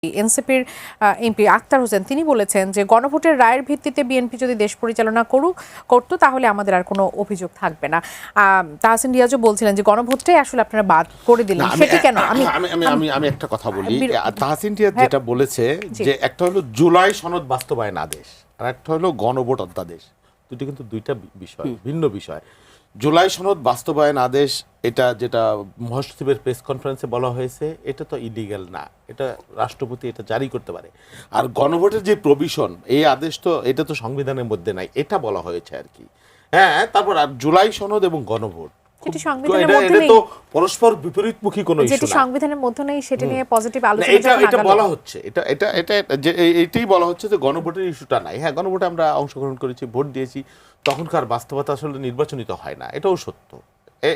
এনসিপির এমপি আক্তার হোসেন তিনি বলেছেন যে গণভোটের রায়ের ভিত্তিতে বিএনপি যদি দেশ পরিচালনা করতো তাহলে আমাদের আর কোনো অভিযোগ থাকবে না। তাহসিন রিয়াজও বলছিলেন যে গণভোটটাই আসলে আপনারা বাদ করে দিলেন, সেটি কেন? আমি একটা কথা বলি। তাহসিন রিয়াজ যেটা বলেছে যে একটা হলো জুলাই সনদ বাস্তবায়ন আদেশ আর একটা হলো গণভোট অধ্যাদেশ, দুটি কিন্তু দুইটা বিষয়, ভিন্ন বিষয়। জুলাই সনদ বাস্তবায়ন আদেশ এটা যেটা মহাসচিবের প্রেস কনফারেন্সে বলা হয়েছে এটা তো ইলিগ্যাল না, এটা রাষ্ট্রপতি এটা জারি করতে পারে। আর গণভোটের যে প্রভিশন এই আদেশ তো এটা তো সংবিধানের মধ্যে নাই, এটা বলা হয়েছে আর কি। হ্যাঁ, তারপর আর জুলাই সনদ এবং গণভোট এটা তো পরস্পর বিপরীতমুখী কোনো ইস্যু না, সংবিধানের মধ্যে নেই, সেটা নিয়ে পজিটিভ আলোচনা এটা বলা হচ্ছে। এটাই বলা হচ্ছে যে গণভোটের ইস্যুটা নাই। হ্যাঁ, গণভোটে আমরা অংশগ্রহণ করেছি, ভোট দিয়েছি, তখনকার বাস্তবতা আসলে নির্বাচনিত হয় না, এটাও সত্য।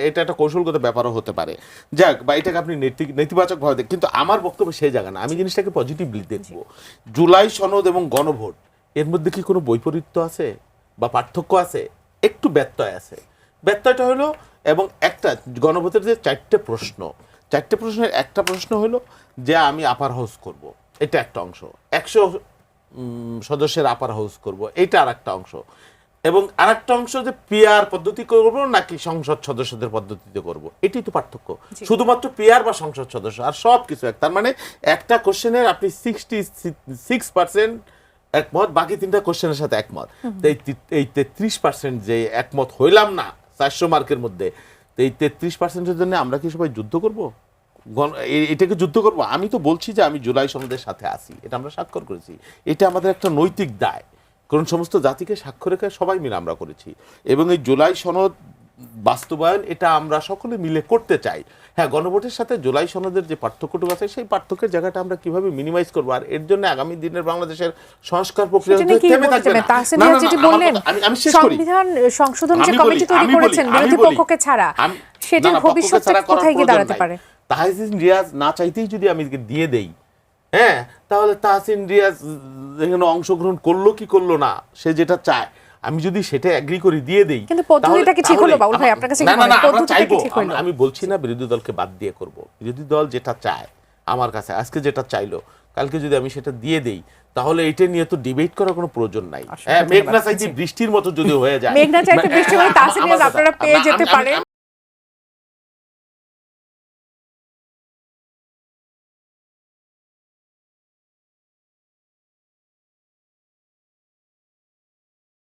এটা একটা কৌশলগত ব্যাপারও হতে পারে, যাক, বা এটাকে আপনি নেতিবাচক ভাবে দেখ, কিন্তু আমার বক্তব্য সেই জায়গা না। আমি জিনিসটাকে পজিটিভলি দেখবো। জুলাই সনদ এবং গণভোট এর মধ্যে কি কোনো বৈপরীত্য আছে বা পার্থক্য আছে? একটু ব্যত্যয় আছে। ব্যত্যয়টা হলো, এবং একটা গণভোটের যে চারটে প্রশ্নের একটা প্রশ্ন হলো যে আমি আপার হাউস করব, এটা একটা অংশ। 100 সদস্যের আপার হাউস করব, এটা আর একটা অংশ। এবং আর একটা অংশ যে পিআর পদ্ধতি করব নাকি সংসদ সদস্যদের পদ্ধতিতে করব, এটাই তো পার্থক্য। শুধুমাত্র পিআর বা সংসদ সদস্য, আর সব কিছু এক। তার মানে একটা কোশ্চেনের আপনি 66% একমত, বাকি তিনটা কোশ্চেনের সাথে একমত। এই 33% যে একমত হইলাম না 400 মার্কের মধ্যে, এই 33%-এর জন্য আমরা কি সবাই যুদ্ধ করব? এটাকে যুদ্ধ করব? আমি তো বলছি যে আমি জুলাই সনদের সাথে আছি, এটা আমরা স্বাক্ষর করেছি, এটা আমাদের একটা নৈতিক দায়, কারণ সমস্ত জাতিকে স্বাক্ষর রেখে সবাই মিলে আমরা করেছি। এবং এই জুলাই সনদ বাস্তবায়ন এটা আমরা সকলে মিলে করতে চাই। হ্যাঁ, গণভোটের সাথে জুলাই সনদের যে পার্থক্যটুকু আছে সেই পার্থক্যের জায়গাটা আমরা কিভাবে মিনিমাইজ করবো, আর এর জন্য আগামী দিনের বাংলাদেশের সংস্কার প্রক্রিয়া থেমে থাকবে না। আমি শেষ করি। সংবিধান সংশোধন যে কমিটি তৈরি করেছেন বিরোধী পক্ষকে ছাড়া, সেটার ভবিষ্যতে কোথায় গিয়ে দাঁড়াতে পারে? তাহসিন রিয়াজ না চাইতেই যদি আমি দিয়ে দেই, হ্যাঁ, তাহলে তাহসিন রিয়াজ এখানে অংশগ্রহণ করলো কি করলো না, সে যেটা চায় আমি যদি সেটা এগ্রি করে দিয়ে দেই, কিন্তু পদ্ধতিটা কি ঠিক হলো বাউল ভাই? আপনার কাছে কি মনে হয় পদ্ধতিটা কি ঠিক হলো? আমি বলছি না বিরোধী দলকে বাদ দিয়ে করব। বিরোধী দল যেটা চায় আমার কাছে আজকে যেটা চাইলো, কালকে যদি আমি সেটা দিয়ে দেই, তাহলে এটা নিয়ে তো ডিবেট করার কোনো প্রয়োজন নাই। হ্যাঁ, মেঘনা চাইতে বৃষ্টির মতো যদি হয়ে যায়, মেঘনা চাইতে বৃষ্টি হলে তাহসিন রিয়াজ আপনারা পেয়ে যেতে পারেন।